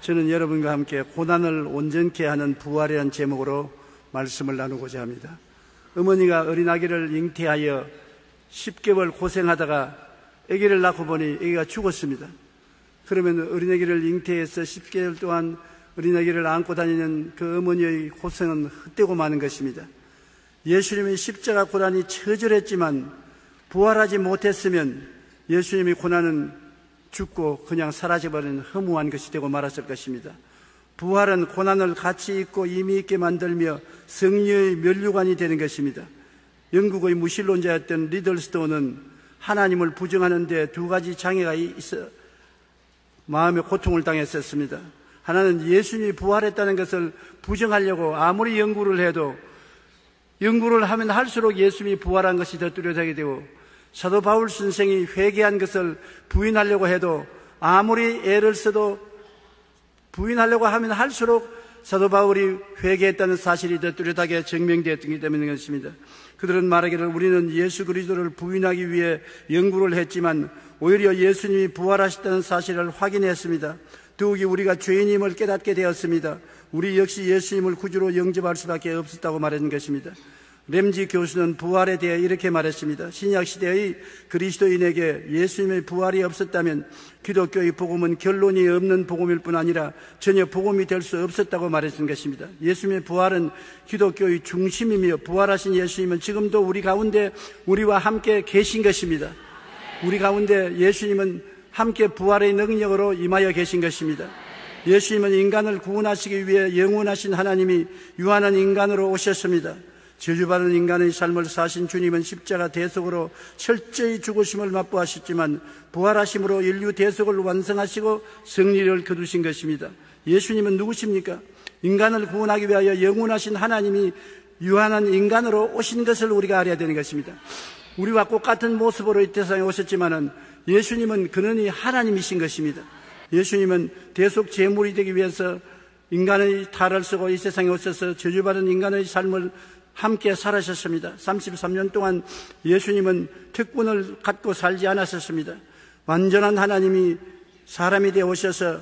저는 여러분과 함께 고난을 온전케 하는 부활이라는 제목으로 말씀을 나누고자 합니다. 어머니가 어린아기를 잉태하여 10개월 고생하다가 아기를 낳고 보니 아기가 죽었습니다. 그러면 어린아기를 잉태해서 10개월 동안 어린아기를 안고 다니는 그 어머니의 고생은 헛되고 마는 것입니다. 예수님의 십자가 고난이 처절했지만 부활하지 못했으면 예수님의 고난은 죽고 그냥 사라져버리는 허무한 것이 되고 말았을 것입니다. 부활은 고난을 가치 있고 의미 있게 만들며 승리의 면류관이 되는 것입니다. 영국의 무신론자였던 리들스톤은 하나님을 부정하는 데 두 가지 장애가 있어 마음의 고통을 당했었습니다. 하나는 예수님이 부활했다는 것을 부정하려고 아무리 연구를 해도 연구를 하면 할수록 예수님이 부활한 것이 더 뚜렷하게 되고, 사도 바울 선생이 회개한 것을 부인하려고 해도 아무리 애를 써도 부인하려고 하면 할수록 사도 바울이 회개했다는 사실이 더 뚜렷하게 증명되었기 때문인 것입니다. 그들은 말하기를 우리는 예수 그리스도를 부인하기 위해 연구를 했지만 오히려 예수님이 부활하셨다는 사실을 확인했습니다. 더욱이 우리가 죄인임을 깨닫게 되었습니다. 우리 역시 예수님을 구주로 영접할 수밖에 없었다고 말하는 것입니다. 램지 교수는 부활에 대해 이렇게 말했습니다. 신약시대의 그리스도인에게 예수님의 부활이 없었다면 기독교의 복음은 결론이 없는 복음일 뿐 아니라 전혀 복음이 될 수 없었다고 말했던 것입니다. 예수님의 부활은 기독교의 중심이며 부활하신 예수님은 지금도 우리 가운데 우리와 함께 계신 것입니다. 우리 가운데 예수님은 함께 부활의 능력으로 임하여 계신 것입니다. 예수님은 인간을 구원하시기 위해 영원하신 하나님이 유한한 인간으로 오셨습니다. 저주받은 인간의 삶을 사신 주님은 십자가 대속으로 철저히 죽으심을 맛보았지만 부활하심으로 인류 대속을 완성하시고 승리를 거두신 것입니다. 예수님은 누구십니까? 인간을 구원하기 위하여 영원하신 하나님이 유한한 인간으로 오신 것을 우리가 알아야 되는 것입니다. 우리와 똑같은 모습으로 이 세상에 오셨지만은 예수님은 근원이 하나님이신 것입니다. 예수님은 대속 제물이 되기 위해서 인간의 탈을 쓰고 이 세상에 오셔서 저주받은 인간의 삶을 함께 살아셨습니다. 33년 동안 예수님은 특권을 갖고 살지 않았었습니다. 완전한 하나님이 사람이 되어 오셔서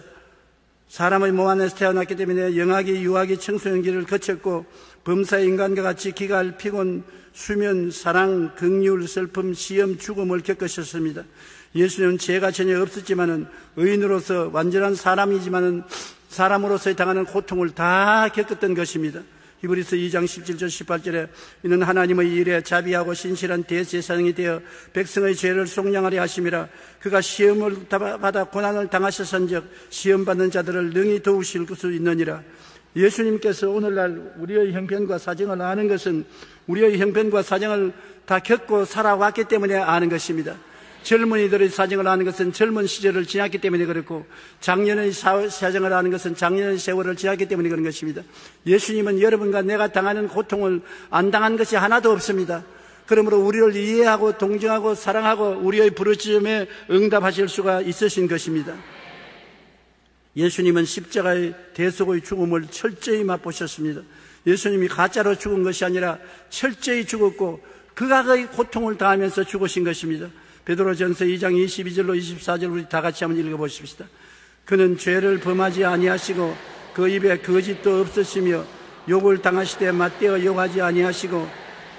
사람의 몸 안에서 태어났기 때문에 영아기, 유아기, 청소년기를 거쳤고 범사의 인간과 같이 기갈, 피곤, 수면, 사랑, 긍휼, 슬픔, 시험, 죽음을 겪으셨습니다. 예수님은 죄가 전혀 없었지만은 의인으로서 완전한 사람이지만은 사람으로서 당하는 고통을 다 겪었던 것입니다. 히브리서 2장 17절 18절에 이는 하나님의 일에 자비하고 신실한 대제사장이 되어 백성의 죄를 속량하려 하심이라. 그가 시험을 받아 고난을 당하셨은즉 시험받는 자들을 능히 도우실 수 있느니라. 예수님께서 오늘날 우리의 형편과 사정을 아는 것은 우리의 형편과 사정을 다 겪고 살아왔기 때문에 아는 것입니다. 젊은이들의 사정을 아는 것은 젊은 시절을 지났기 때문에 그렇고 장년의 사정을 아는 것은 장년의 세월을 지났기 때문에 그런 것입니다. 예수님은 여러분과 내가 당하는 고통을 안 당한 것이 하나도 없습니다. 그러므로 우리를 이해하고 동정하고 사랑하고 우리의 부르짖음에 응답하실 수가 있으신 것입니다. 예수님은 십자가의 대속의 죽음을 철저히 맛보셨습니다. 예수님이 가짜로 죽은 것이 아니라 철저히 죽었고 극악의 고통을 당하면서 죽으신 것입니다. 베드로전서 2장 22절로 24절 우리 다 같이 한번 읽어보십시다. 그는 죄를 범하지 아니하시고 그 입에 거짓도 없으시며 욕을 당하시되 맞대어 욕하지 아니하시고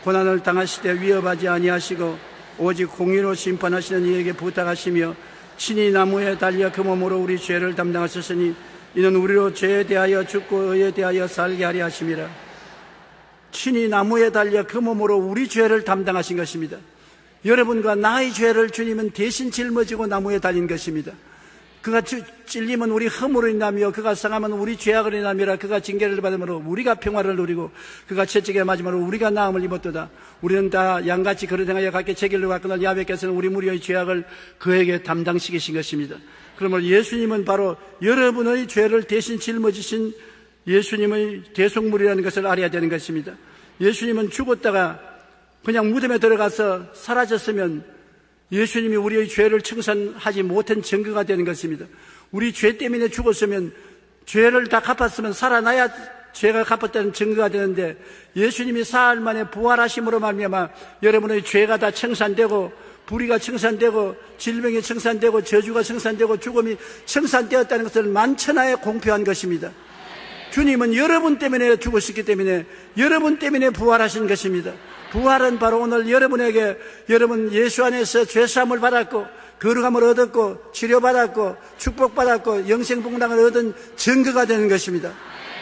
고난을 당하시되 위협하지 아니하시고 오직 공의로 심판하시는 이에게 부탁하시며 친히 나무에 달려 그 몸으로 우리 죄를 담당하셨으니 이는 우리로 죄에 대하여 죽고 의에 대하여 살게 하려 하심이라. 친히 나무에 달려 그 몸으로 우리 죄를 담당하신 것입니다. 여러분과 나의 죄를 주님은 대신 짊어지고 나무에 달린 것입니다. 그가 찔림은 우리 흠으로 인하며 그가 상함은 우리 죄악으로 인하며 그가 징계를 받음으로 우리가 평화를 누리고 그가 채찍에 맞음으로 우리가 나음을 입었도다. 우리는 다 양같이 그릇 행하여 각기 책임을 갖거늘 야훼께서는 우리 무리의 죄악을 그에게 담당시키신 것입니다. 그러므로 예수님은 바로 여러분의 죄를 대신 짊어지신 예수님의 대속물이라는 것을 알아야 되는 것입니다. 예수님은 죽었다가 그냥 무덤에 들어가서 사라졌으면 예수님이 우리의 죄를 청산하지 못한 증거가 되는 것입니다. 우리 죄 때문에 죽었으면 죄를 다 갚았으면 살아나야 죄가 갚았다는 증거가 되는데 예수님이 사흘 만에 부활하심으로 말미암아 여러분의 죄가 다 청산되고 불의가 청산되고 질병이 청산되고 저주가 청산되고 죽음이 청산되었다는 것을 만천하에 공표한 것입니다. 주님은 여러분 때문에 죽으셨기 때문에 여러분 때문에 부활하신 것입니다. 부활은 바로 오늘 여러분에게 여러분 예수 안에서 죄사함을 받았고 거룩함을 얻었고 치료받았고 축복받았고 영생복락을 얻은 증거가 되는 것입니다.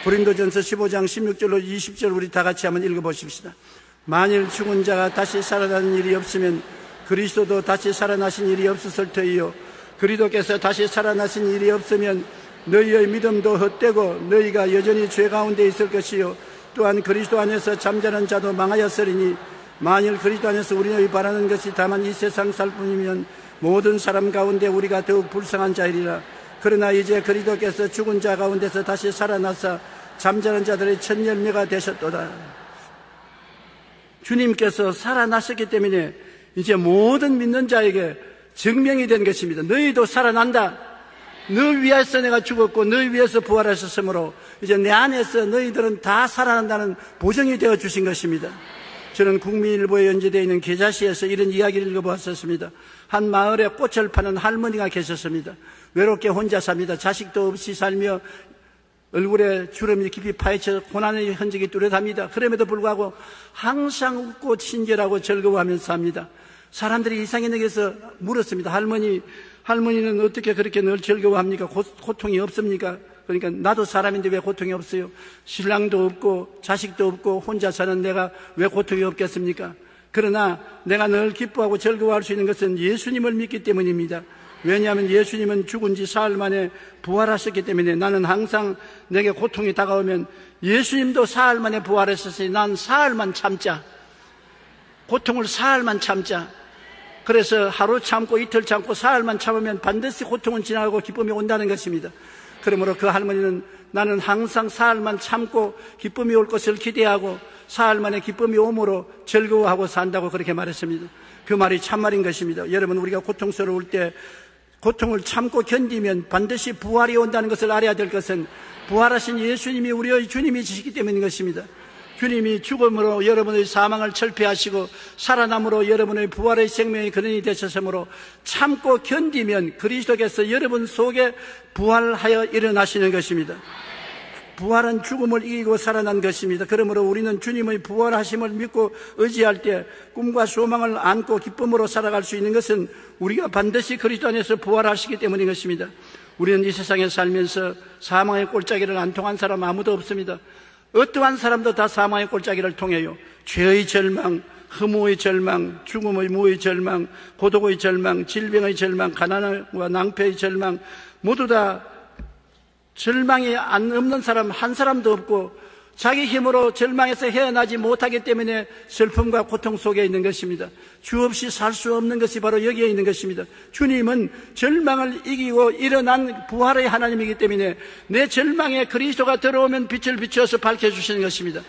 고린도전서 15장 16절로 20절 우리 다 같이 한번 읽어보십시다. 만일 죽은 자가 다시 살아나는 일이 없으면 그리스도도 다시 살아나신 일이 없었을 터이요 그리스도께서 다시 살아나신 일이 없으면 너희의 믿음도 헛되고 너희가 여전히 죄 가운데 있을 것이요 또한 그리스도 안에서 잠자는 자도 망하였으리니 만일 그리스도 안에서 우리의 바라는 것이 다만 이 세상 살 뿐이면 모든 사람 가운데 우리가 더욱 불쌍한 자이리라. 그러나 이제 그리스도께서 죽은 자 가운데서 다시 살아나사 잠자는 자들의 첫 열매가 되셨도다. 주님께서 살아나셨기 때문에 이제 모든 믿는 자에게 증명이 된 것입니다. 너희도 살아난다. 너 위해서 내가 죽었고 너 위해서 부활하셨으므로 이제 내 안에서 너희들은 다 살아난다는 보증이 되어 주신 것입니다. 저는 국민일보에 연재되어 있는 계자시에서 이런 이야기를 읽어보았었습니다. 한 마을에 꽃을 파는 할머니가 계셨습니다. 외롭게 혼자 삽니다. 자식도 없이 살며 얼굴에 주름이 깊이 파헤쳐 고난의 흔적이 뚜렷합니다. 그럼에도 불구하고 항상 웃고 친절하고 즐거워하면서 삽니다. 사람들이 이상하게 여겨서 물었습니다. 할머니는 어떻게 그렇게 늘 즐거워합니까? 고통이 없습니까? 그러니까 나도 사람인데 왜 고통이 없어요? 신랑도 없고 자식도 없고 혼자 사는 내가 왜 고통이 없겠습니까? 그러나 내가 늘 기뻐하고 즐거워할 수 있는 것은 예수님을 믿기 때문입니다. 왜냐하면 예수님은 죽은 지 사흘 만에 부활하셨기 때문에 나는 항상 내게 고통이 다가오면 예수님도 사흘 만에 부활하셨으니 난 사흘만 참자. 고통을 사흘만 참자. 그래서 하루 참고 이틀 참고 사흘만 참으면 반드시 고통은 지나가고 기쁨이 온다는 것입니다. 그러므로 그 할머니는 나는 항상 사흘만 참고 기쁨이 올 것을 기대하고 사흘 만에 기쁨이 오므로 즐거워하고 산다고 그렇게 말했습니다. 그 말이 참말인 것입니다. 여러분, 우리가 고통스러울 때 고통을 참고 견디면 반드시 부활이 온다는 것을 알아야 될 것은 부활하신 예수님이 우리의 주님이시기 때문인 것입니다. 주님이 죽음으로 여러분의 사망을 철폐하시고 살아남으로 여러분의 부활의 생명의 근원이 되셨으므로 참고 견디면 그리스도께서 여러분 속에 부활하여 일어나시는 것입니다. 부활은 죽음을 이기고 살아난 것입니다. 그러므로 우리는 주님의 부활하심을 믿고 의지할 때 꿈과 소망을 안고 기쁨으로 살아갈 수 있는 것은 우리가 반드시 그리스도 안에서 부활하시기 때문인 것입니다. 우리는 이 세상에 살면서 사망의 골짜기를 안 통한 사람 아무도 없습니다. 어떠한 사람도 다 사망의 골짜기를 통해요. 죄의 절망, 흠모의 절망, 죽음의 무의 절망, 고독의 절망, 질병의 절망, 가난과 낭패의 절망, 모두 다 절망이 없는 사람 한 사람도 없고 자기 힘으로 절망에서 헤어나지 못하기 때문에 슬픔과 고통 속에 있는 것입니다. 주 없이 살 수 없는 것이 바로 여기에 있는 것입니다. 주님은 절망을 이기고 일어난 부활의 하나님이기 때문에 내 절망에 그리스도가 들어오면 빛을 비추어서 밝혀주시는 것입니다.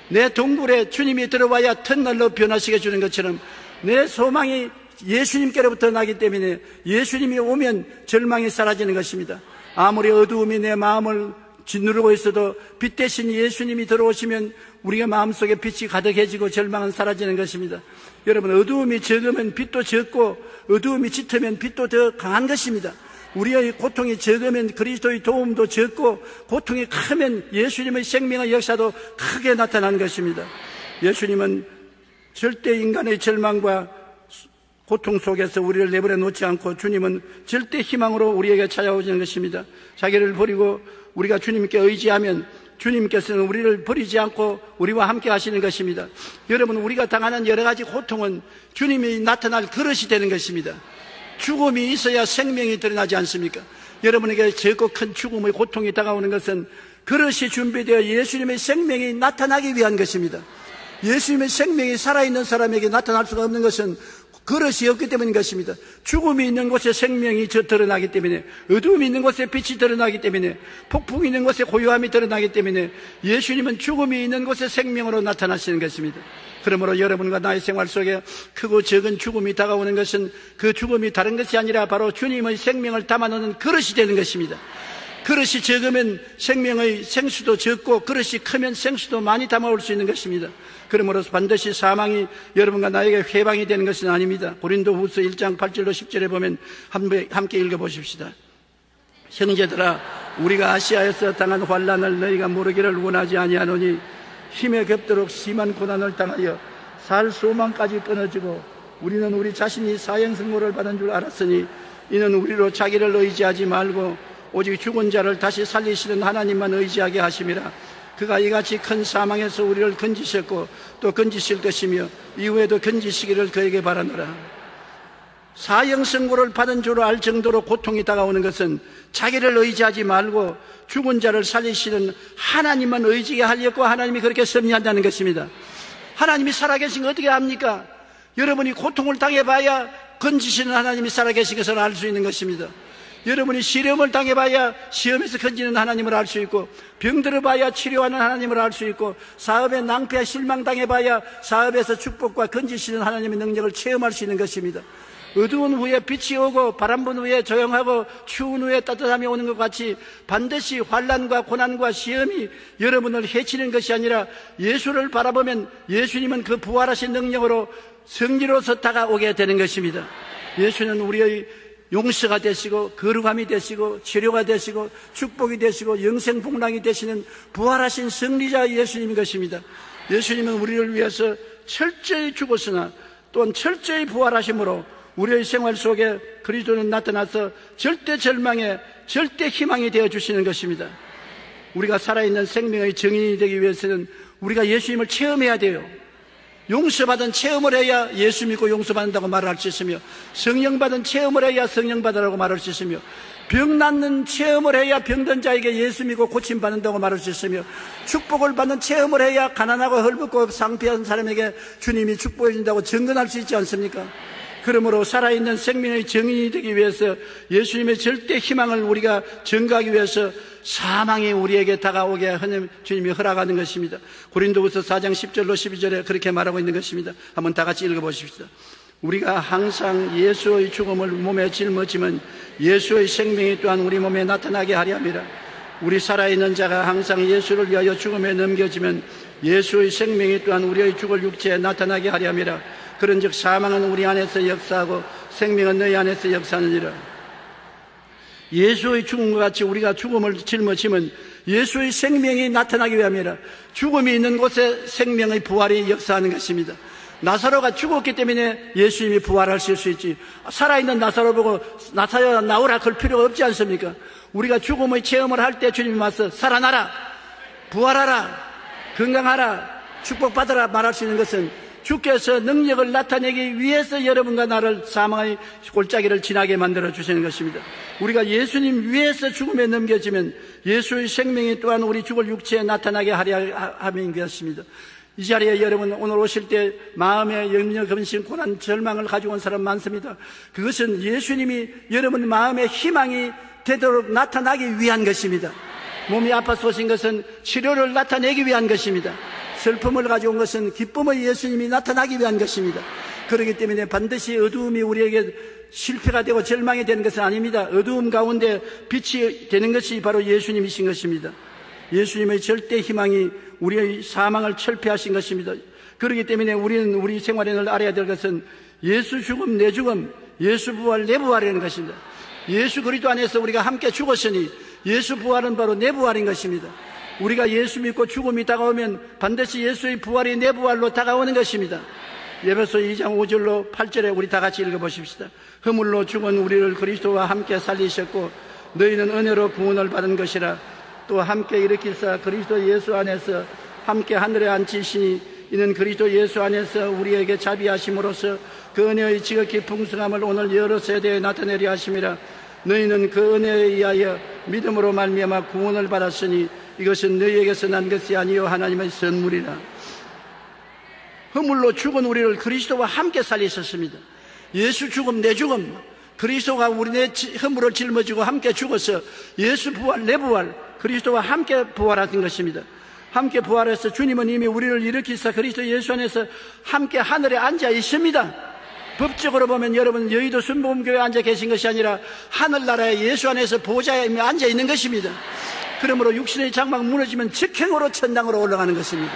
내 동굴에 주님이 들어와야 터널로 변화시켜 주는 것처럼 내 소망이 예수님께로부터 나기 때문에 예수님이 오면 절망이 사라지는 것입니다. 아무리 어두움이 내 마음을 짓누르고 있어도 빛 대신 예수님이 들어오시면 우리가 마음속에 빛이 가득해지고 절망은 사라지는 것입니다. 여러분, 어두움이 적으면 빛도 적고 어두움이 짙으면 빛도 더 강한 것입니다. 우리의 고통이 적으면 그리스도의 도움도 적고 고통이 크면 예수님의 생명의 역사도 크게 나타나는 것입니다. 예수님은 절대 인간의 절망과 고통 속에서 우리를 내버려 놓지 않고 주님은 절대 희망으로 우리에게 찾아오시는 것입니다. 자기를 버리고 우리가 주님께 의지하면 주님께서는 우리를 버리지 않고 우리와 함께 하시는 것입니다. 여러분, 우리가 당하는 여러 가지 고통은 주님이 나타날 그릇이 되는 것입니다. 죽음이 있어야 생명이 드러나지 않습니까? 여러분에게 적고 큰 죽음의 고통이 다가오는 것은 그릇이 준비되어 예수님의 생명이 나타나기 위한 것입니다. 예수님의 생명이 살아있는 사람에게 나타날 수가 없는 것은 그릇이 없기 때문인 것입니다. 죽음이 있는 곳에 생명이 드러나기 때문에, 어두움이 있는 곳에 빛이 드러나기 때문에, 폭풍이 있는 곳에 고요함이 드러나기 때문에 예수님은 죽음이 있는 곳에 생명으로 나타나시는 것입니다. 그러므로 여러분과 나의 생활 속에 크고 적은 죽음이 다가오는 것은 그 죽음이 다른 것이 아니라 바로 주님의 생명을 담아놓는 그릇이 되는 것입니다. 그릇이 적으면 생명의 생수도 적고 그릇이 크면 생수도 많이 담아올 수 있는 것입니다. 그러므로 반드시 사망이 여러분과 나에게 회방이 되는 것은 아닙니다. 고린도후서 1장 8절로 10절에 보면 함께 읽어보십시다. 형제들아, 우리가 아시아에서 당한 환난을 너희가 모르기를 원하지 아니하노니 힘에 겹도록 심한 고난을 당하여 살 소망까지 끊어지고 우리는 우리 자신이 사형선고를 받은 줄 알았으니 이는 우리로 자기를 의지하지 말고 오직 죽은 자를 다시 살리시는 하나님만 의지하게 하심이라. 그가 이같이 큰 사망에서 우리를 건지셨고 또 건지실 것이며 이후에도 건지시기를 그에게 바라노라. 사형선고를 받은 줄 알 정도로 고통이 다가오는 것은 자기를 의지하지 말고 죽은 자를 살리시는 하나님만 의지하게 하려고 하나님이 그렇게 섭리한다는 것입니다. 하나님이 살아계신 거 어떻게 압니까? 여러분이 고통을 당해봐야 건지시는 하나님이 살아계신 것을 알 수 있는 것입니다. 여러분이 시험을 당해봐야 시험에서 건지는 하나님을 알 수 있고, 병들어봐야 치료하는 하나님을 알 수 있고, 사업에 낭패 실망당해봐야 사업에서 축복과 건지시는 하나님의 능력을 체험할 수 있는 것입니다. 어두운 후에 빛이 오고 바람 분 후에 조용하고 추운 후에 따뜻함이 오는 것 같이 반드시 환난과 고난과 시험이 여러분을 해치는 것이 아니라 예수를 바라보면 예수님은 그 부활하신 능력으로 성리로서 다가오게 되는 것입니다. 예수는 우리의 용서가 되시고 거룩함이 되시고 치료가 되시고 축복이 되시고 영생복락이 되시는 부활하신 승리자 예수님인 것입니다. 예수님은 우리를 위해서 철저히 죽었으나 또한 철저히 부활하심으로 우리의 생활 속에 그리스도는 나타나서 절대 절망에 절대 희망이 되어 주시는 것입니다. 우리가 살아있는 생명의 증인이 되기 위해서는 우리가 예수님을 체험해야 돼요. 용서받은 체험을 해야 예수 믿고 용서받는다고 말할 수 있으며, 성령받은 체험을 해야 성령받으라고 말할 수 있으며, 병 낫는 체험을 해야 병든 자에게 예수 믿고 고침받는다고 말할 수 있으며, 축복을 받는 체험을 해야 가난하고 헐벗고 상피한 사람에게 주님이 축복해 준다고 증언할 수 있지 않습니까? 그러므로 살아있는 생명의 증인이 되기 위해서 예수님의 절대 희망을 우리가 증거하기 위해서 사망이 우리에게 다가오게 하는 주님이 허락하는 것입니다. 고린도후서 4장 10절로 12절에 그렇게 말하고 있는 것입니다. 한번 다 같이 읽어보십시다. 우리가 항상 예수의 죽음을 몸에 짊어지면 예수의 생명이 또한 우리 몸에 나타나게 하려 함이라. 우리 살아있는 자가 항상 예수를 위하여 죽음에 넘겨지면 예수의 생명이 또한 우리의 죽을 육체에 나타나게 하려 함이라. 그런즉 사망은 우리 안에서 역사하고 생명은 너희 안에서 역사하느니라. 예수의 죽음과 같이 우리가 죽음을 짊어지면 예수의 생명이 나타나기 위함이라. 죽음이 있는 곳에 생명의 부활이 역사하는 것입니다. 나사로가 죽었기 때문에 예수님이 부활하실 수 있지, 살아있는 나사로 보고 나사로가 나오라 그럴 필요가 없지 않습니까? 우리가 죽음의 체험을 할 때 주님이 와서 살아나라, 부활하라, 건강하라, 축복받아라 말할 수 있는 것은 주께서 능력을 나타내기 위해서 여러분과 나를 사망의 골짜기를 지나게 만들어 주시는 것입니다. 우리가 예수님 위에서 죽음에 넘겨지면 예수의 생명이 또한 우리 죽을 육체에 나타나게 하려 함인 것입니다. 이 자리에 여러분 오늘 오실 때 마음에 염려, 근심, 고난, 절망을 가지고 온 사람 많습니다. 그것은 예수님이 여러분 마음에 희망이 되도록 나타나기 위한 것입니다. 몸이 아파서 오신 것은 치료를 나타내기 위한 것입니다. 슬픔을 가져온 것은 기쁨의 예수님이 나타나기 위한 것입니다. 그렇기 때문에 반드시 어두움이 우리에게 실패가 되고 절망이 되는 것은 아닙니다. 어두움 가운데 빛이 되는 것이 바로 예수님이신 것입니다. 예수님의 절대 희망이 우리의 사망을 철폐하신 것입니다. 그렇기 때문에 우리는 우리 생활에 늘 알아야 될 것은 예수 죽음 내 죽음, 예수 부활 내 부활이라는 것입니다. 예수 그리스도 안에서 우리가 함께 죽었으니 예수 부활은 바로 내 부활인 것입니다. 우리가 예수 믿고 죽음이 다가오면 반드시 예수의 부활이 내 부활로 다가오는 것입니다. 에베소 2장 5절로 8절에 우리 다 같이 읽어보십시다. 허물로 죽은 우리를 그리스도와 함께 살리셨고 너희는 은혜로 구원을 받은 것이라. 또 함께 일으키사 그리스도 예수 안에서 함께 하늘에 앉히시니 이는 그리스도 예수 안에서 우리에게 자비하심으로써 그 은혜의 지극히 풍성함을 오늘 여러 세대에 나타내려 하심이라. 너희는 그 은혜에 의하여 믿음으로 말미암아 구원을 받았으니 이것은 너희에게서 난 것이 아니요 하나님의 선물이라. 허물로 죽은 우리를 그리스도와 함께 살리셨습니다. 예수 죽음 내 죽음, 그리스도가 우리 내 허물을 짊어지고 함께 죽어서 예수 부활 내 부활, 그리스도와 함께 부활하신 것입니다. 함께 부활해서 주님은 이미 우리를 일으키사 그리스도 예수 안에서 함께 하늘에 앉아 있습니다. 법적으로 보면 여러분 여의도 순복음교회에 앉아 계신 것이 아니라 하늘나라의 예수 안에서 보좌에 앉아 있는 것입니다. 그러므로 육신의 장막 무너지면 직행으로 천당으로 올라가는 것입니다.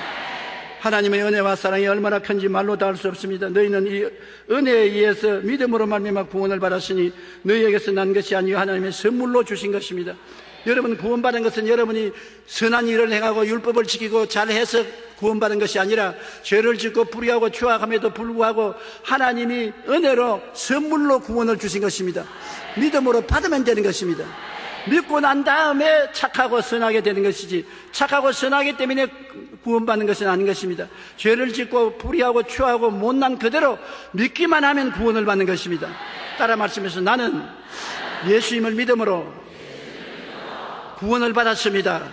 하나님의 은혜와 사랑이 얼마나 큰지 말로 다 할 수 없습니다. 너희는 이 은혜에 의해서 믿음으로 말미암아 구원을 받았으니 너희에게서 난 것이 아니요 하나님의 선물로 주신 것입니다. 여러분 구원받은 것은 여러분이 선한 일을 행하고 율법을 지키고 잘해서 구원받은 것이 아니라 죄를 짓고 불의하고 추악함에도 불구하고 하나님이 은혜로 선물로 구원을 주신 것입니다. 믿음으로 받으면 되는 것입니다. 믿고 난 다음에 착하고 선하게 되는 것이지 착하고 선하기 때문에 구원받는 것은 아닌 것입니다. 죄를 짓고 불의하고 추하고 못난 그대로 믿기만 하면 구원을 받는 것입니다. 따라 말씀해서 나는 예수님을 믿음으로 구원을 받았습니다.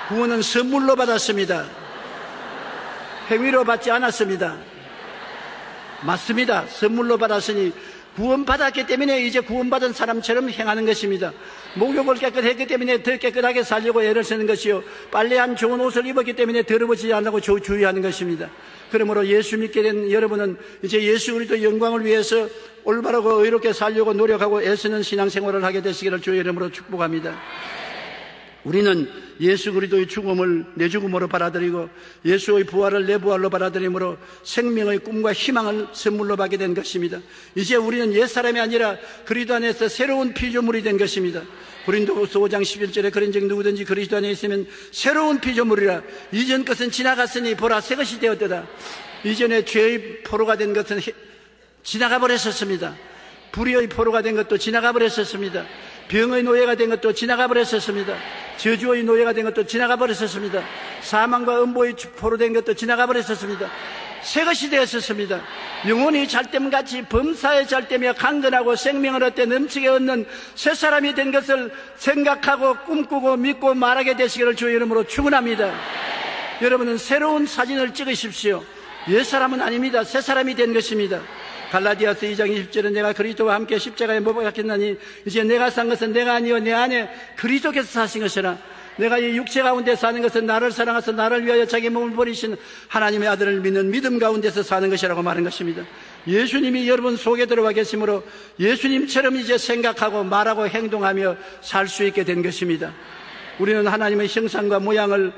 구원은 선물로 받았습니다. 행위로 받지 않았습니다. 맞습니다. 선물로 받았으니 구원받았기 때문에 이제 구원받은 사람처럼 행하는 것입니다. 목욕을 깨끗했기 때문에 더 깨끗하게 살려고 애를 쓰는 것이요, 빨래한 좋은 옷을 입었기 때문에 더러워지지 않으려고 주의하는 것입니다. 그러므로 예수 믿게 된 여러분은 이제 예수 그리스도 영광을 위해서 올바르고 의롭게 살려고 노력하고 애쓰는 신앙생활을 하게 되시기를 주의 이름으로 축복합니다. 우리는 예수 그리스도의 죽음을 내 죽음으로 받아들이고 예수의 부활을 내 부활로 받아들임으로 생명의 꿈과 희망을 선물로 받게 된 것입니다. 이제 우리는 옛사람이 아니라 그리스도 안에서 새로운 피조물이 된 것입니다. 고린도후서 5장 11절에 그런즉 누구든지 그리스도 안에 있으면 새로운 피조물이라. 이전 것은 지나갔으니 보라 새 것이 되었도다. 이전에 죄의 포로가 된 것은 지나가 버렸었습니다. 불의의 포로가 된 것도 지나가 버렸었습니다. 병의 노예가 된 것도 지나가 버렸었습니다. 저주의 노예가 된 것도 지나가 버렸었습니다. 사망과 음보의 포로 된 것도 지나가 버렸었습니다. 새 것이 되었었습니다. 영혼이 잘됨같이 범사에 잘되며 강건하고 생명을 얻되 넘치게 얻는 새 사람이 된 것을 생각하고 꿈꾸고 믿고 말하게 되시기를 주의 이름으로 축원합니다. 여러분은 새로운 사진을 찍으십시오. 옛 사람은 아닙니다. 새 사람이 된 것입니다. 갈라디아서 2장 20절은 내가 그리스도와 함께 십자가에 못 박혔나니 이제 내가 산 것은 내가 아니요 내 안에 그리스도께서 사신 것이라. 내가 이 육체 가운데 사는 것은 나를 사랑하사 나를 위하여 자기 몸을 버리신 하나님의 아들을 믿는 믿음 가운데서 사는 것이라고 말한 것입니다. 예수님이 여러분 속에 들어와 계시므로 예수님처럼 이제 생각하고 말하고 행동하며 살 수 있게 된 것입니다. 우리는 하나님의 형상과 모양을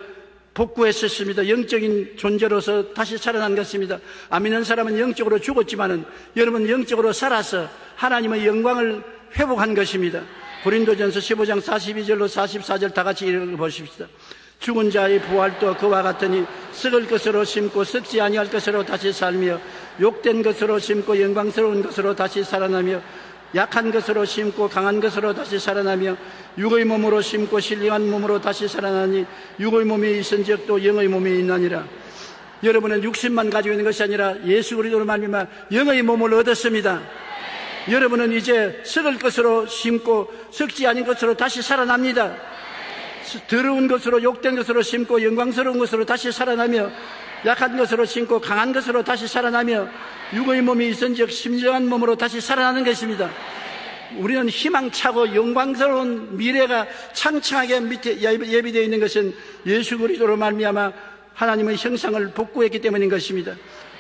복구했었습니다. 영적인 존재로서 다시 살아난 것입니다. 안 믿는 사람은 영적으로 죽었지만은 여러분 영적으로 살아서 하나님의 영광을 회복한 것입니다. 고린도전서 15장 42절로 44절 다 같이 읽어보십시다. 죽은 자의 부활도 그와 같으니 썩을 것으로 심고 썩지 아니할 것으로 다시 살며 욕된 것으로 심고 영광스러운 것으로 다시 살아나며 약한 것으로 심고 강한 것으로 다시 살아나며 육의 몸으로 심고 신령한 몸으로 다시 살아나니 육의 몸이 있은즉 또 영의 몸이 있나니라. 여러분은 육신만 가지고 있는 것이 아니라 예수 그리스도로 말미암아 영의 몸을 얻었습니다. 여러분은 이제 썩을 것으로 심고 썩지 않은 것으로 다시 살아납니다. 더러운 것으로 욕된 것으로 심고 영광스러운 것으로 다시 살아나며 약한 것으로 심고 강한 것으로 다시 살아나며 육의 몸이 있은즉 심정한 몸으로 다시 살아나는 것입니다. 우리는 희망차고 영광스러운 미래가 창창하게 밑에 예비되어 있는 것은 예수 그리스도로 말미암아 하나님의 형상을 복구했기 때문인 것입니다.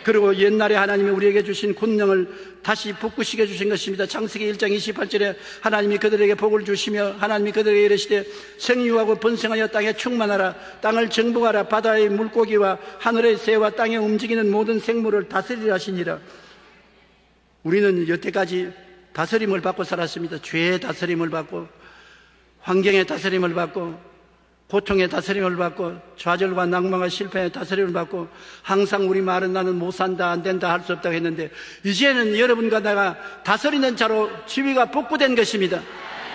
그리고 옛날에 하나님이 우리에게 주신 권능을 다시 복구시켜 주신 것입니다. 창세기 1장 28절에 하나님이 그들에게 복을 주시며 하나님이 그들에게 이르시되 생육하고 번성하여 땅에 충만하라. 땅을 정복하라. 바다의 물고기와 하늘의 새와 땅에 움직이는 모든 생물을 다스리라 하시니라. 우리는 여태까지 다스림을 받고 살았습니다. 죄의 다스림을 받고 환경의 다스림을 받고 고통의 다스림을 받고 좌절과 낭만과 실패의 다스림을 받고 항상 우리 말은 나는 못 산다 안 된다 할 수 없다고 했는데 이제는 여러분과 내가 다스리는 자로 지위가 복구된 것입니다.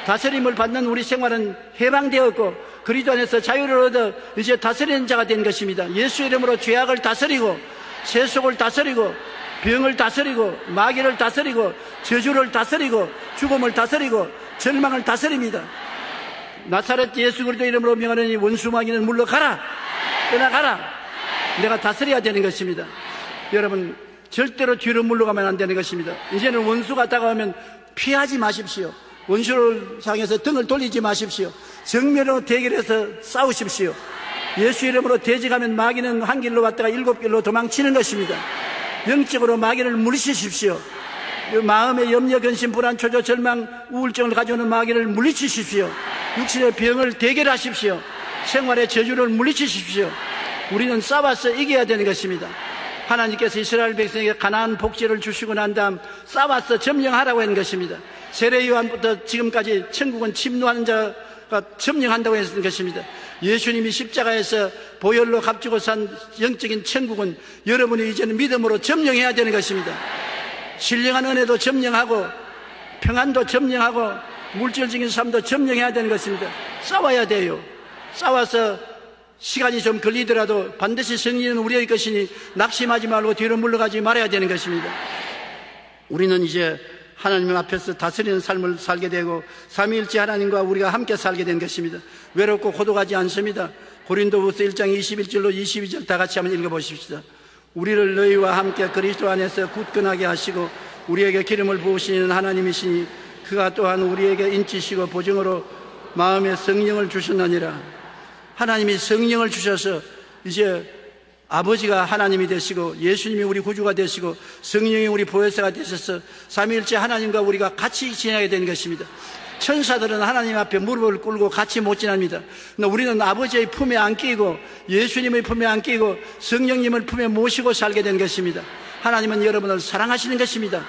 다스림을 받는 우리 생활은 해방되었고 그리스도 안에서 자유를 얻어 이제 다스리는 자가 된 것입니다. 예수 이름으로 죄악을 다스리고 세속을 다스리고 병을 다스리고 마귀를 다스리고 저주를 다스리고 죽음을 다스리고 절망을 다스립니다. 나사렛 예수 그리스도 이름으로 명하노니 원수 마귀는 물러가라. 떠나가라. 내가 다스려야 되는 것입니다. 여러분 절대로 뒤로 물러가면 안 되는 것입니다. 이제는 원수가 다가오면 피하지 마십시오. 원수를 향해서 등을 돌리지 마십시오. 정면으로 대결해서 싸우십시오. 예수 이름으로 대적하면 마귀는 한 길로 왔다가 7길로 도망치는 것입니다. 영적으로 마귀를 물리치십시오. 마음의 염려, 근심, 불안, 초조, 절망, 우울증을 가져오는 마귀를 물리치십시오. 육신의 병을 대결하십시오. 생활의 저주를 물리치십시오. 우리는 싸워서 이겨야 되는 것입니다. 하나님께서 이스라엘 백성에게 가나안 복지를 주시고 난 다음 싸워서 점령하라고 하는 것입니다. 세례 요한부터 지금까지 천국은 침노하는 자가 점령한다고 했던 것입니다. 예수님이 십자가에서 보혈로 값주고 산 영적인 천국은 여러분이 이제는 믿음으로 점령해야 되는 것입니다. 신령한 은혜도 점령하고 평안도 점령하고 물질적인 삶도 점령해야 되는 것입니다. 싸워야 돼요. 싸워서 시간이 좀 걸리더라도 반드시 승리는 우리의 것이니 낙심하지 말고 뒤로 물러가지 말아야 되는 것입니다. 우리는 이제 하나님 앞에서 다스리는 삶을 살게 되고 삼위일체 하나님과 우리가 함께 살게 된 것입니다. 외롭고 고독하지 않습니다. 고린도후서 1장 21절로 22절 다 같이 한번 읽어보십시다. 우리를 너희와 함께 그리스도 안에서 굳건하게 하시고 우리에게 기름을 부으시는 하나님이시니 그가 또한 우리에게 인치시고 보증으로 마음의 성령을 주셨느니라. 하나님이 성령을 주셔서 이제 아버지가 하나님이 되시고 예수님이 우리 구주가 되시고 성령이 우리 보혜사가 되셔서 삼위일체 하나님과 우리가 같이 지내게 된 것입니다. 천사들은 하나님 앞에 무릎을 꿇고 같이 못 지납니다. 그러나 우리는 아버지의 품에 안기고 예수님의 품에 안기고 성령님을 품에 모시고 살게 된 것입니다. 하나님은 여러분을 사랑하시는 것입니다.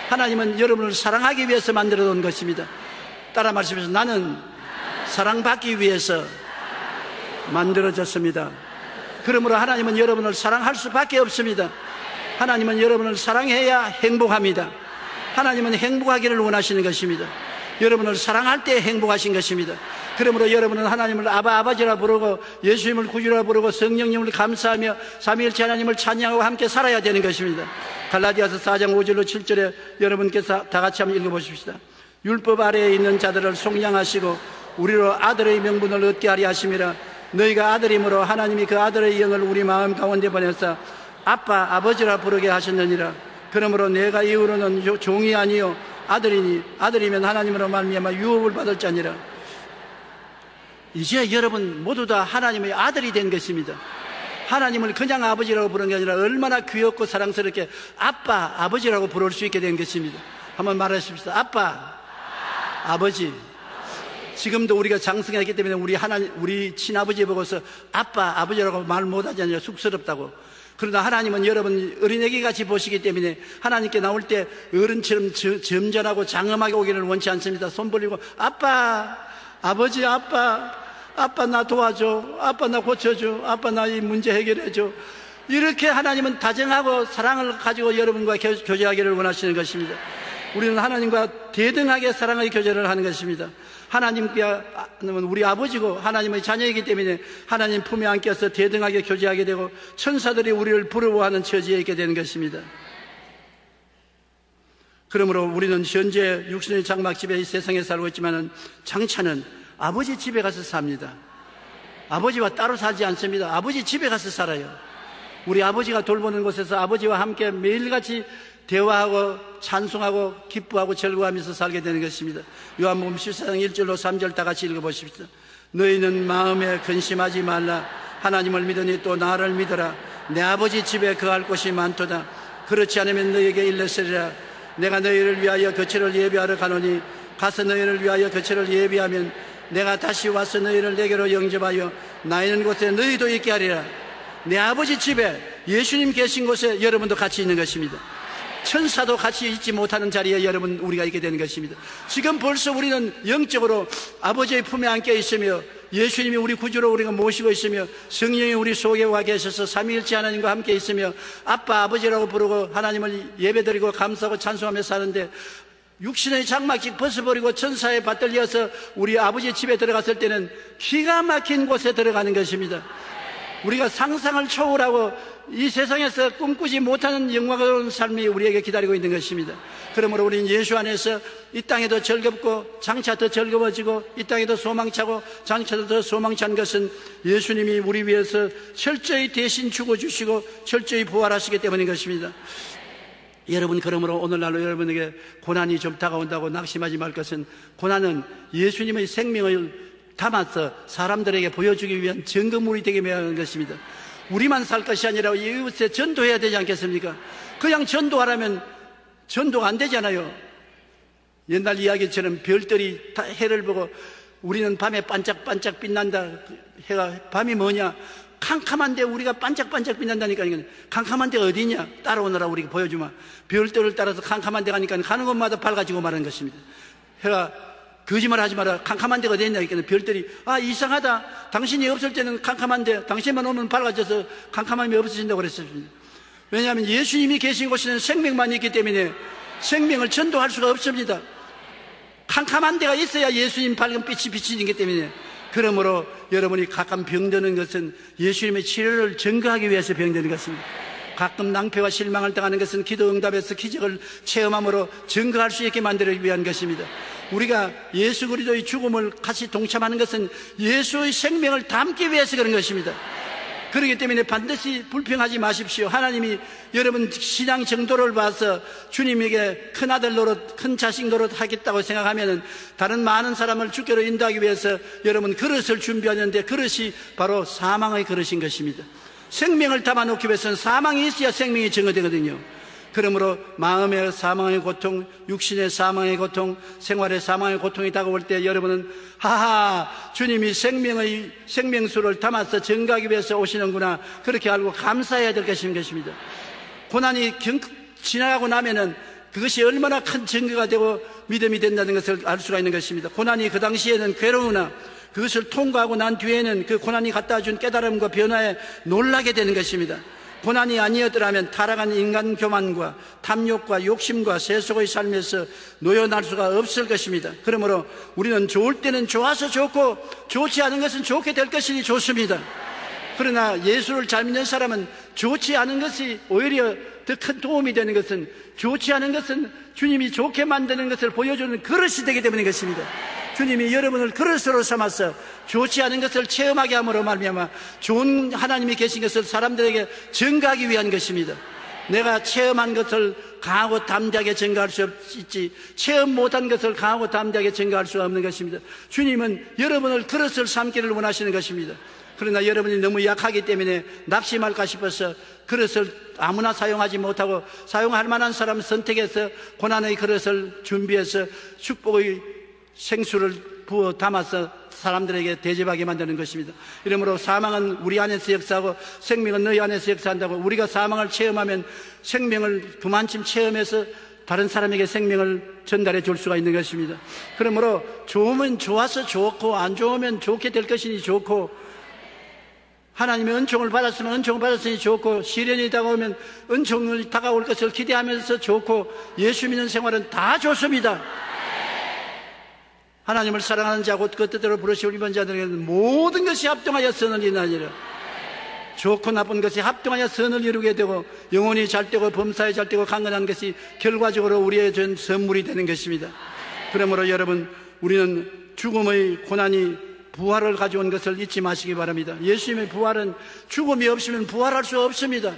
하나님은 여러분을 사랑하기 위해서 만들어 놓은 것입니다. 따라 말씀하셔서 나는 사랑받기 위해서 만들어졌습니다. 그러므로 하나님은 여러분을 사랑할 수밖에 없습니다. 하나님은 여러분을 사랑해야 행복합니다. 하나님은 행복하기를 원하시는 것입니다. 여러분을 사랑할 때 행복하신 것입니다. 그러므로 여러분은 하나님을 아버지라 부르고 예수님을 구주라 부르고 성령님을 감사하며 삼위일체 하나님을 찬양하고 함께 살아야 되는 것입니다. 갈라디아서 4장 5절로 7절에 여러분께서 다 같이 한번 읽어보십시다. 율법 아래에 있는 자들을 속량하시고 우리로 아들의 명분을 얻게 하려 하심이라. 너희가 아들이므로 하나님이 그 아들의 영을 우리 마음 가운데 보내사 아빠 아버지라 부르게 하셨느니라. 그러므로 내가 이후로는 종이 아니요 아들이니 아들이면 하나님으로 말미암아 유업을 받을 자니라. 이제 여러분 모두 다 하나님의 아들이 된 것입니다. 하나님을 그냥 아버지라고 부르는 게 아니라 얼마나 귀엽고 사랑스럽게 아빠 아버지라고 부를 수 있게 된 것입니다. 한번 말하십시다. 아빠 아버지. 지금도 우리가 장성했기 때문에 우리 친아버지 보고서 아빠, 아버지라고 말 못하지 않냐 쑥스럽다고. 그러나 하나님은 여러분 어린애기 같이 보시기 때문에 하나님께 나올 때 어른처럼 점잖하고 장엄하게 오기를 원치 않습니다. 손 벌리고 아빠, 아버지, 아빠 나 도와줘, 아빠 나 고쳐줘, 아빠 나 이 문제 해결해줘. 이렇게 하나님은 다정하고 사랑을 가지고 여러분과 교제하기를 원하시는 것입니다. 우리는 하나님과 대등하게 사랑의 교제를 하는 것입니다. 하나님과 우리 아버지고 하나님의 자녀이기 때문에 하나님 품에 안겨서 대등하게 교제하게 되고 천사들이 우리를 부러워하는 처지에 있게 되는 것입니다. 그러므로 우리는 현재 육신의 장막집에 이 세상에 살고 있지만 장차는 아버지 집에 가서 삽니다. 아버지와 따로 살지 않습니다. 아버지 집에 가서 살아요. 우리 아버지가 돌보는 곳에서 아버지와 함께 매일같이 대화하고 찬송하고 기뻐하고 즐거워하면서 살게 되는 것입니다. 요한복음 14장 1절로 3절 다 같이 읽어보십시오. 너희는 마음에 근심하지 말라. 하나님을 믿으니 또 나를 믿어라. 내 아버지 집에 거할 곳이 많도다. 그렇지 않으면 너희에게 일렀으리라. 내가 너희를 위하여 거처를 예비하러 가노니 가서 너희를 위하여 거처를 예비하면 내가 다시 와서 너희를 내게로 영접하여 나 있는 곳에 너희도 있게 하리라. 내 아버지 집에 예수님 계신 곳에 여러분도 같이 있는 것입니다. 천사도 같이 있지 못하는 자리에 여러분 우리가 있게 되는 것입니다. 지금 벌써 우리는 영적으로 아버지의 품에 안겨 있으며 예수님이 우리 구주로 우리가 모시고 있으며 성령이 우리 속에 와 계셔서 삼위일체 하나님과 함께 있으며 아빠 아버지라고 부르고 하나님을 예배드리고 감사하고 찬송하며 사는데 육신의 장막직 벗어버리고 천사에 받들려서 우리 아버지 집에 들어갔을 때는 기가 막힌 곳에 들어가는 것입니다. 우리가 상상을 초월하고 이 세상에서 꿈꾸지 못하는 영광스러운 삶이 우리에게 기다리고 있는 것입니다. 그러므로 우리는 예수 안에서 이 땅에 더 즐겁고 장차 더 즐거워지고 이 땅에 더 소망차고 장차 더 소망찬 것은 예수님이 우리 위해서 철저히 대신 죽어주시고 철저히 부활하시기 때문인 것입니다. 여러분 그러므로 오늘날로 여러분에게 고난이 좀 다가온다고 낙심하지 말 것은 고난은 예수님의 생명을 담아서 사람들에게 보여주기 위한 증거물이 되게 하는 것입니다. 우리만 살 것이 아니라 이웃에 전도해야 되지 않겠습니까? 그냥 전도하라면 전도가 안 되잖아요. 옛날 이야기처럼 별들이 다 해를 보고 우리는 밤에 반짝반짝 빛난다. 해가 밤이 뭐냐? 캄캄한데 우리가 반짝반짝 빛난다니까. 캄캄한 데가 어디냐? 따라오너라 우리가 보여주마. 별들을 따라서 캄캄한 데 가니까 가는 곳마다 밝아지고 마는 것입니다. 해가 거짓말 하지 마라. 캄캄한 데가 어디 있냐? 별들이 이상하다. 당신이 없을 때는 캄캄한데 당신만 오면 밝아져서 캄캄함이 없어진다고 그랬습니다. 왜냐하면 예수님이 계신 곳에는 생명만 있기 때문에 생명을 전도할 수가 없습니다. 캄캄한 데가 있어야 예수님 밝은 빛이 비치기 때문에. 그러므로 여러분이 가끔 병드는 것은 예수님의 치료를 증거하기 위해서 병드는 것입니다. 가끔 낭패와 실망을 당하는 것은 기도 응답에서 기적을 체험함으로 증거할 수 있게 만들기 위한 것입니다. 우리가 예수 그리스도의 죽음을 같이 동참하는 것은 예수의 생명을 담기 위해서 그런 것입니다. 그렇기 때문에 반드시 불평하지 마십시오. 하나님이 여러분 신앙 정도를 봐서 주님에게 큰 아들 노릇, 큰 자식 노릇 하겠다고 생각하면 다른 많은 사람을 주께로 인도하기 위해서 여러분 그릇을 준비하는데 그릇이 바로 사망의 그릇인 것입니다. 생명을 담아놓기 위해서는 사망이 있어야 생명이 증거되거든요. 그러므로 마음의 사망의 고통, 육신의 사망의 고통, 생활의 사망의 고통이 다가올 때 여러분은 주님이 생명의 생명수를 담아서 증거하기 위해서 오시는구나, 그렇게 알고 감사해야 될 것입니다. 고난이 지나가고 나면은 그것이 얼마나 큰 증거가 되고 믿음이 된다는 것을 알 수가 있는 것입니다. 고난이 그 당시에는 괴로우나 그것을 통과하고 난 뒤에는 그 고난이 갖다 준 깨달음과 변화에 놀라게 되는 것입니다. 고난이 아니었더라면 타락한 인간 교만과 탐욕과 욕심과 세속의 삶에서 놓여날 수가 없을 것입니다. 그러므로 우리는 좋을 때는 좋아서 좋고 좋지 않은 것은 좋게 될 것이니 좋습니다. 그러나 예수를 잘 믿는 사람은 좋지 않은 것이 오히려 더 큰 도움이 되는 것은, 좋지 않은 것은 주님이 좋게 만드는 것을 보여주는 그릇이 되기 때문인 것입니다. 주님이 여러분을 그릇으로 삼아서 좋지 않은 것을 체험하게 함으로 말미암아 좋은 하나님이 계신 것을 사람들에게 증거하기 위한 것입니다. 내가 체험한 것을 강하고 담대하게 증거할 수 있지 체험 못한 것을 강하고 담대하게 증거할 수 없는 것입니다. 주님은 여러분을 그릇을 삼기를 원하시는 것입니다. 그러나 여러분이 너무 약하기 때문에 낙심할까 싶어서 그릇을 아무나 사용하지 못하고 사용할 만한 사람을 선택해서 고난의 그릇을 준비해서 축복의 생수를 부어 담아서 사람들에게 대접하게 만드는 것입니다. 이러므로 사망은 우리 안에서 역사하고 생명은 너희 안에서 역사한다고, 우리가 사망을 체험하면 생명을 그만큼 체험해서 다른 사람에게 생명을 전달해 줄 수가 있는 것입니다. 그러므로 좋으면 좋아서 좋고 안 좋으면 좋게 될 것이니 좋고, 하나님의 은총을 받았으면 은총을 받았으니 좋고, 시련이 다가오면 은총이 다가올 것을 기대하면서 좋고, 예수 믿는 생활은 다 좋습니다. 하나님을 사랑하는 자고 그 뜻대로 부르시고 입은 자들에게는 모든 것이 합동하여 선을 이루나니라. 좋고 나쁜 것이 합동하여 선을 이루게 되고 영혼이 잘 되고 범사에 잘 되고 강건한 것이 결과적으로 우리의 전 선물이 되는 것입니다. 그러므로 여러분, 우리는 죽음의 고난이 부활을 가져온 것을 잊지 마시기 바랍니다. 예수님의 부활은 죽음이 없으면 부활할 수 없습니다.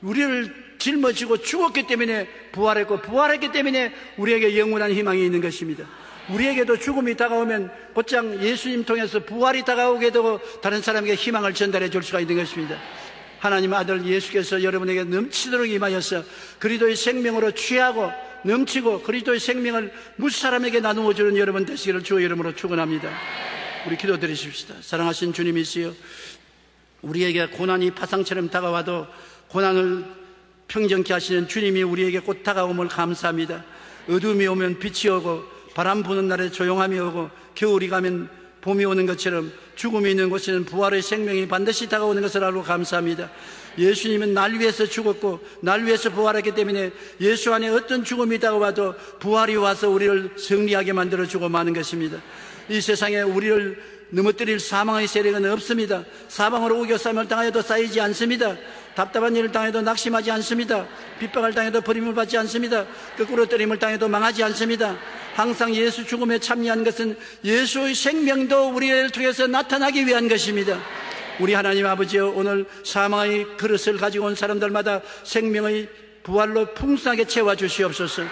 우리를 짊어지고 죽었기 때문에 부활했고, 부활했기 때문에 우리에게 영원한 희망이 있는 것입니다. 우리에게도 죽음이 다가오면 곧장 예수님 통해서 부활이 다가오게 되고 다른 사람에게 희망을 전달해 줄 수가 있는 것입니다. 하나님 아들 예수께서 여러분에게 넘치도록 임하여서 그리스도의 생명으로 취하고 넘치고 그리스도의 생명을 무수 사람에게 나누어 주는 여러분 되시기를 주의 이름으로 축원합니다. 우리 기도드리십시다. 사랑하신 주님이시여, 우리에게 고난이 파상처럼 다가와도 고난을 평정케 하시는 주님이 우리에게 곧 다가옴을 감사합니다. 어둠이 오면 빛이 오고 바람 부는 날에 조용함이 오고 겨울이 가면 봄이 오는 것처럼 죽음이 있는 곳에는 부활의 생명이 반드시 다가오는 것을 알고 감사합니다. 예수님은 날 위해서 죽었고 날 위해서 부활했기 때문에 예수 안에 어떤 죽음이 다가와도 부활이 와서 우리를 승리하게 만들어주고 마는 것입니다. 이 세상에 우리를 넘어뜨릴 사망의 세력은 없습니다. 사방으로 우겨싸임을 당하여도 쌓이지 않습니다. 답답한 일을 당해도 낙심하지 않습니다. 핍박을 당해도 버림을 받지 않습니다. 거꾸로 때림을 당해도 망하지 않습니다. 항상 예수 죽음에 참여한 것은 예수의 생명도 우리를 통해서 나타나기 위한 것입니다. 우리 하나님 아버지여, 오늘 사망의 그릇을 가지고 온 사람들마다 생명의 부활로 풍성하게 채워주시옵소서.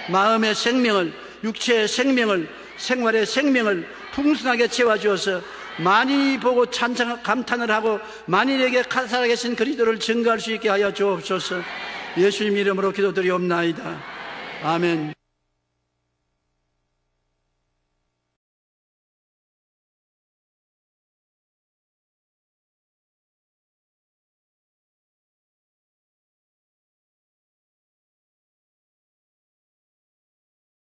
마음의 생명을, 육체의 생명을, 생활의 생명을 풍성하게 채워주어서 만인이 보고 감탄을 하고 만인에게 살아계신 그리스도를 증거할 수 있게 하여 주옵소서. 예수님 이름으로 기도드리옵나이다. 아멘.